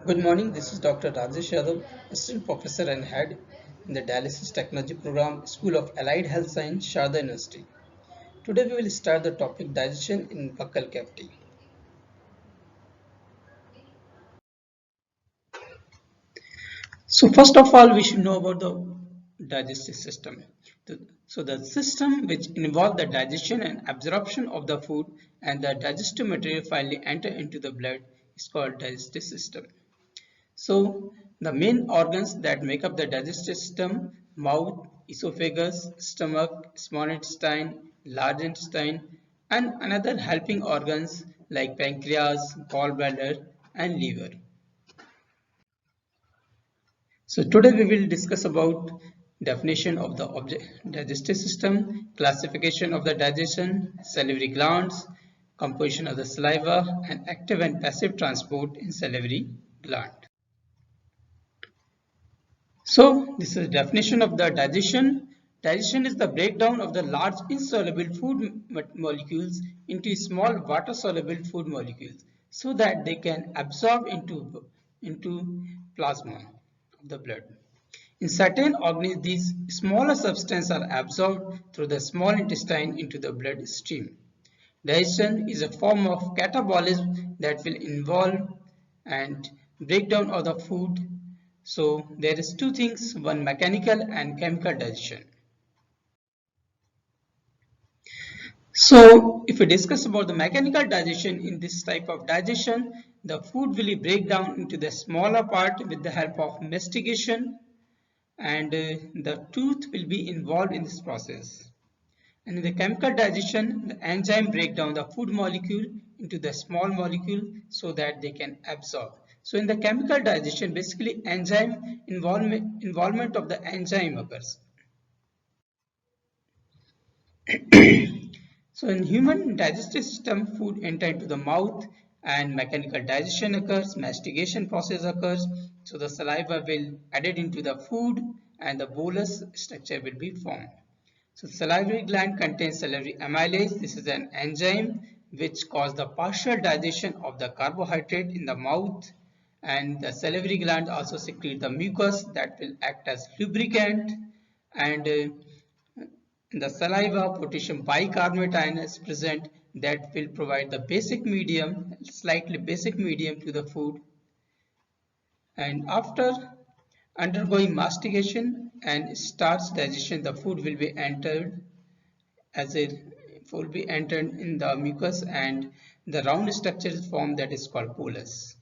Good morning, this is Dr. Rajesh Yadav, Assistant Professor and Head in the Dialysis Technology Program, School of Allied Health Science, Sharda University. Today we will start the topic digestion in buccal cavity. So first of all, we should know about the digestive system. So the system which involves the digestion and absorption of the food and the digestive material finally enter into the blood is called digestive system. So the main organs that make up the digestive system: mouth, esophagus, stomach, small intestine, large intestine, and another helping organs like pancreas, gallbladder, and liver. So today we will discuss about definition of the digestive system, classification of the digestion, salivary glands, composition of the saliva, and active and passive transport in salivary gland. So this is definition of the digestion. Digestion is the breakdown of the large insoluble food molecules into small water-soluble food molecules so that they can absorb into plasma of the blood. In certain organisms, these smaller substances are absorbed through the small intestine into the bloodstream. Digestion is a form of catabolism that will involve and breakdown of the food. So there is two things, one mechanical and chemical digestion. So if we discuss about the mechanical digestion, in this type of digestion, the food will break down into the smaller part with the help of mastication, and the tooth will be involved in this process. And in the chemical digestion, the enzyme break down the food molecule into the small molecule so that they can absorb. So in the chemical digestion, basically enzyme involvement of the enzyme occurs. So in human digestive system, food enter into the mouth and mechanical digestion occurs, mastication process occurs. So the saliva will added into the food and the bolus structure will be formed. So salivary gland contains salivary amylase. This is an enzyme which causes the partial digestion of the carbohydrate in the mouth, and the salivary gland also secrete the mucus that will act as lubricant, and in the saliva potassium bicarbonate ion is present that will provide the basic medium, slightly basic medium to the food, and after undergoing mastication and starch digestion, the food will be entered as it will be entered in the mucus and the round structure is formed that is called bolus.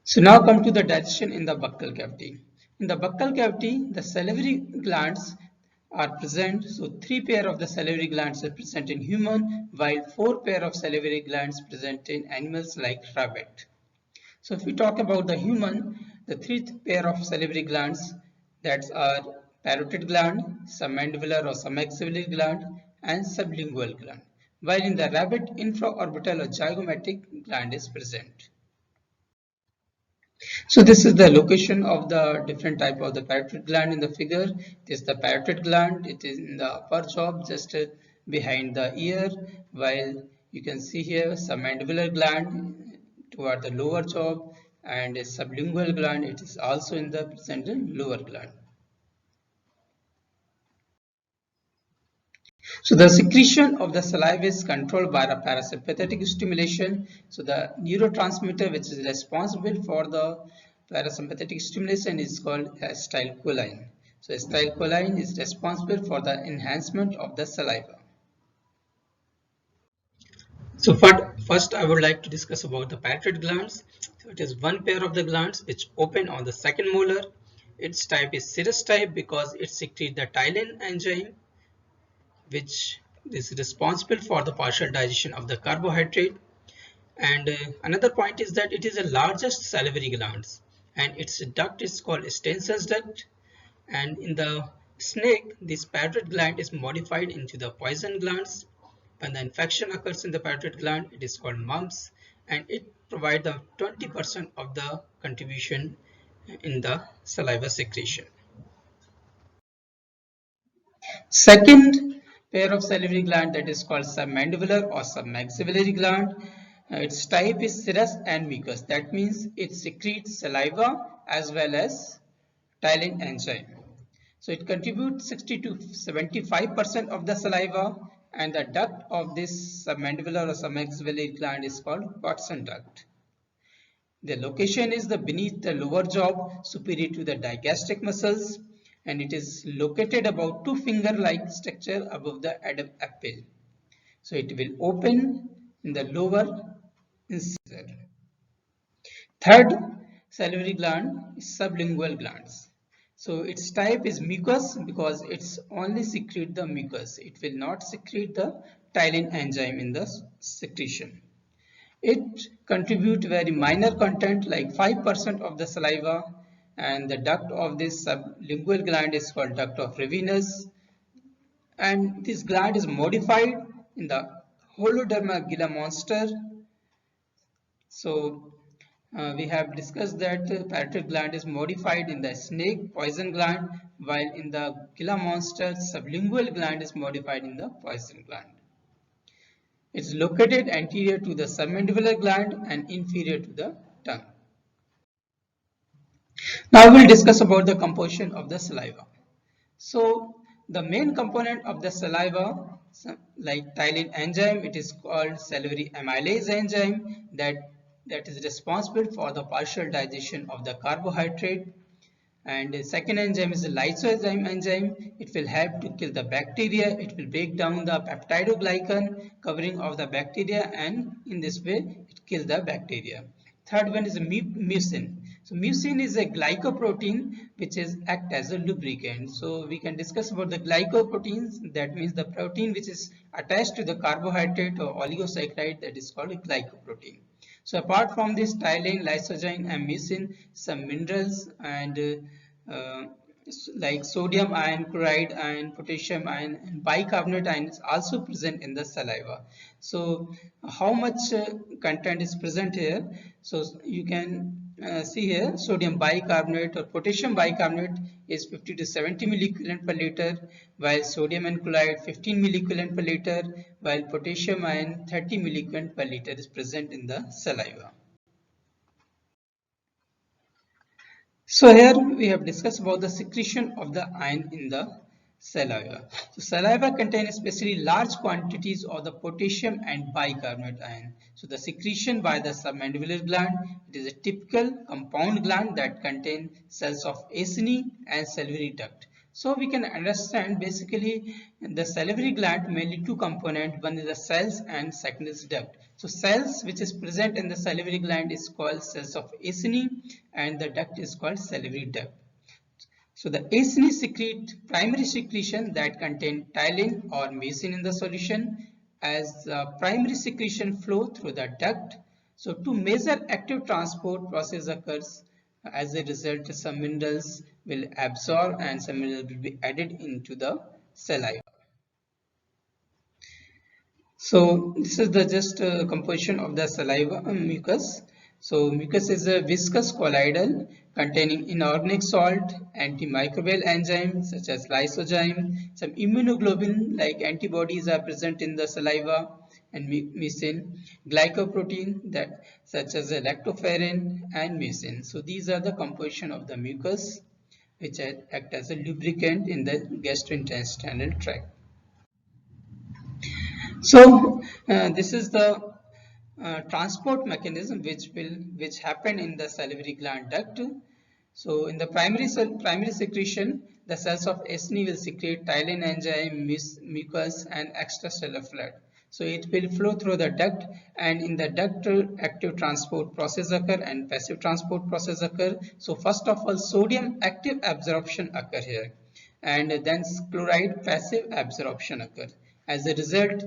So now come to the digestion in the buccal cavity. In the buccal cavity, the salivary glands are present. So 3 pair of the salivary glands are present in human, while 4 pair of salivary glands present in animals like rabbit. So if we talk about the human, the 3 pair of salivary glands that are parotid gland, submandibular or submaxillary gland, and sublingual gland, while in the rabbit infraorbital or zygomatic gland is present. So this is the location of the different type of the parotid gland in the figure. This is the parotid gland. It is in the upper jaw just behind the ear, while you can see here submandibular gland toward the lower jaw, and a sublingual gland. It is also in the present lower gland. So the secretion of the saliva is controlled by a parasympathetic stimulation. So the neurotransmitter which is responsible for the parasympathetic stimulation is called acetylcholine. So acetylcholine is responsible for the enhancement of the saliva. So first I would like to discuss about the parotid glands. So it is one pair of the glands which open on the second molar. Its type is serous type because it secretes the ptyalin enzyme, which is responsible for the partial digestion of the carbohydrate. And another point is that it is the largest salivary glands, and its duct is called Stensen's duct. And in the snake, this parotid gland is modified into the poison glands. When the infection occurs in the parotid gland, it is called mumps, and it provides the 20% of the contribution in the saliva secretion. Second pair of salivary gland that is called submandibular or submaxillary gland. its type is serous and mucus. That means it secretes saliva as well as ptyalin enzyme. So it contributes 60 to 75% of the saliva, and the duct of this submandibular or submaxillary gland is called Watson duct. The location is beneath the lower jaw, superior to the digestive muscles, and it is located about 2 finger-like structure above the apple. So it will open in the lower incisor. Third salivary gland is sublingual glands. So its type is mucus because it's only secrete the mucus. It will not secrete the ptyalin enzyme in the secretion. It contributes very minor content like 5% of the saliva, and the duct of this sublingual gland is called duct of Ravenous, and this gland is modified in the Holoderma gila monster. So we have discussed that Patriot gland is modified in the snake poison gland, while in the gila monster sublingual gland is modified in the poison gland. It is located anterior to the submandibular gland and inferior to the tongue. Now we will discuss about the composition of the saliva. So the main component of the saliva, like ptyalin enzyme, it is called salivary amylase enzyme that is responsible for the partial digestion of the carbohydrate. And the second enzyme is the lysozyme enzyme. It will help to kill the bacteria. It will break down the peptidoglycan covering of the bacteria, and in this way it kills the bacteria. Third one is mucin. So mucin is a glycoprotein which is act as a lubricant. So we can discuss about the glycoproteins. That means the protein which is attached to the carbohydrate or oligosaccharide, that is called a glycoprotein. So apart from this ptyalin, lysozyme and mucin, some minerals and like sodium ion, chloride ion, potassium ion and bicarbonate ion is also present in the saliva. So how much content is present here? So you can see here sodium bicarbonate or potassium bicarbonate is 50 to 70 milliequivalent per liter, while sodium and chloride 15 milliequivalent per liter, while potassium ion 30 milliequivalent per liter is present in the saliva. So here we have discussed about the secretion of the ion in the saliva. So saliva contains especially large quantities of the potassium and bicarbonate ion. So the secretion by the submandibular gland, it is a typical compound gland that contains cells of acini and salivary duct. So we can understand basically the salivary gland mainly two components, one is the cells and second is duct. So cells which is present in the salivary gland is called cells of acini, and the duct is called salivary duct. So the acini secrete primary secretion that contain ptyalin or mucin in the solution, as primary secretion flow through the duct. So to measure active transport process occurs. As a result, some minerals will absorb and some minerals will be added into the saliva. So this is the just composition of the saliva mucus. So mucus is a viscous colloidal containing inorganic salt, antimicrobial enzymes such as lysozyme, some immunoglobulin like antibodies are present in the saliva, and mucin, glycoprotein that such as lactoferrin and mucin. So these are the composition of the mucus which act as a lubricant in the gastrointestinal tract. So this is the transport mechanism which happen in the salivary gland duct. So in the primary secretion, the cells of acini will secrete ptyalin enzyme, mucus and extracellular fluid. So it will flow through the duct, and in the duct active transport process occur and passive transport process occur. So first of all sodium active absorption occur here, and then chloride passive absorption occur. As a result,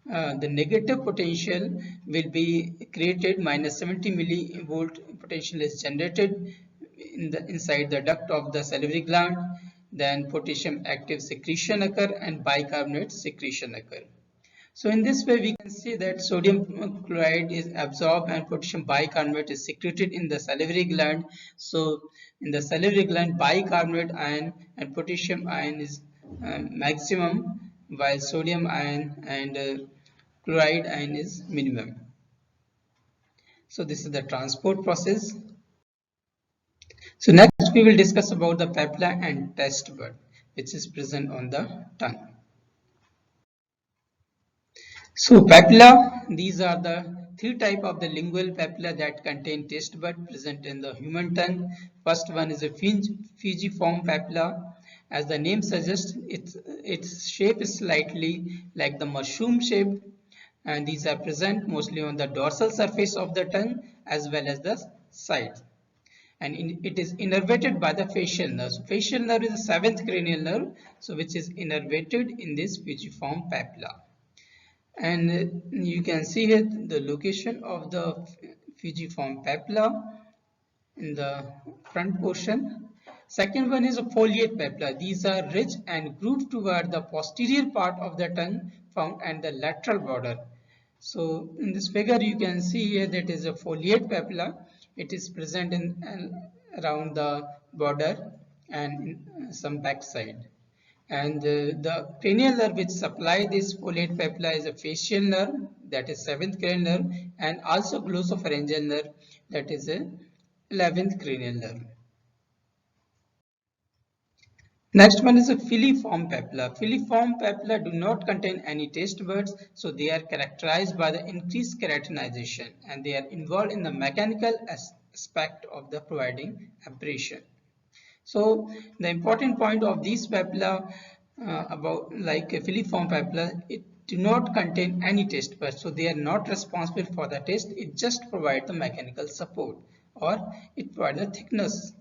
the negative potential will be created, minus 70 millivolt potential is generated inside the duct of the salivary gland. Then potassium active secretion occur and bicarbonate secretion occur. So in this way we can see that sodium chloride is absorbed and potassium bicarbonate is secreted in the salivary gland. So in the salivary gland bicarbonate ion and potassium ion is maximum, while sodium ion and chloride ion is minimum. So this is the transport process. So next we will discuss about the papilla and taste bud, which is present on the tongue. So papilla, these are the three types of the lingual papilla that contain taste bud present in the human tongue. First one is a fusiform papilla. As the name suggests, its shape is slightly like the mushroom shape, and these are present mostly on the dorsal surface of the tongue as well as the sides. And it is innervated by the facial nerve. So facial nerve is the seventh cranial nerve, so which is innervated in this fusiform papilla. And you can see here the location of the fusiform papilla in the front portion. Second one is a foliate papilla. These are rich and grooved toward the posterior part of the tongue found at the lateral border. So in this figure you can see here that is a foliate papilla. It is present in around the border and in some back side. And the cranial nerve which supply this foliate papilla is a facial nerve, that is 7th cranial nerve, and also glossopharyngeal nerve, that is a 11th cranial nerve. Next one is a filiform papilla. Filiform papilla do not contain any taste buds, so they are characterized by the increased keratinization, and they are involved in the mechanical aspect of the providing abrasion. So the important point of these papilla about like a filiform papilla, it do not contain any taste buds, so they are not responsible for the taste. It just provides the mechanical support, or it provides the thickness.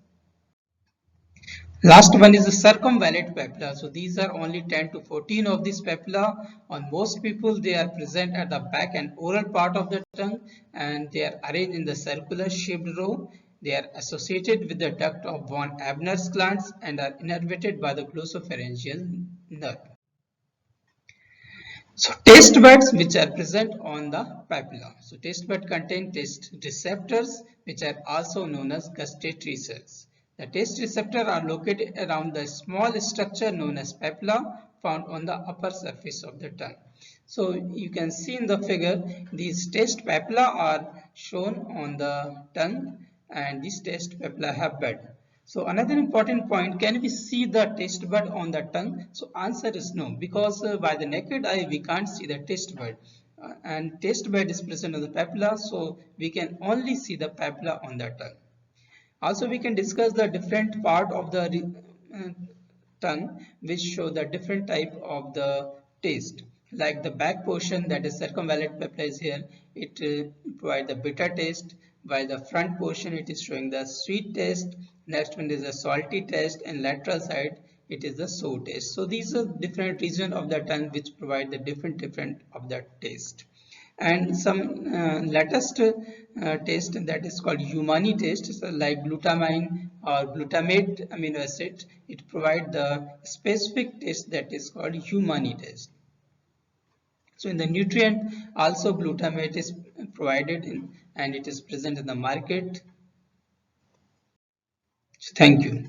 Last one is the circumvallate papilla. So these are only 10 to 14 of these papilla. On most people, they are present at the back and oral part of the tongue, and they are arranged in the circular shaped row. They are associated with the duct of von Ebner's glands and are innervated by the glossopharyngeal nerve. So taste buds which are present on the papilla. So taste bud contain taste receptors which are also known as gustatory cells. The taste receptors are located around the small structure known as papilla found on the upper surface of the tongue. So you can see in the figure these taste papilla are shown on the tongue, and these taste papilla have bud. So another important point, can we see the taste bud on the tongue? So answer is no, because by the naked eye we can't see the taste bud. And taste bud is present on the papilla, so we can only see the papilla on the tongue. Also we can discuss the different part of the tongue which show the different type of the taste. Like the back portion, that is circumvallate papilla is here, it provides the bitter taste, while the front portion it is showing the sweet taste. Next one is the salty taste, and lateral side it is the sour taste. So these are different regions of the tongue which provide the different of the taste. And some latest taste that is called umami taste, so like glutamine or glutamate amino acid, it provides the specific taste that is called umami taste. So in the nutrient also glutamate is provided in, and it is present in the market. So thank you.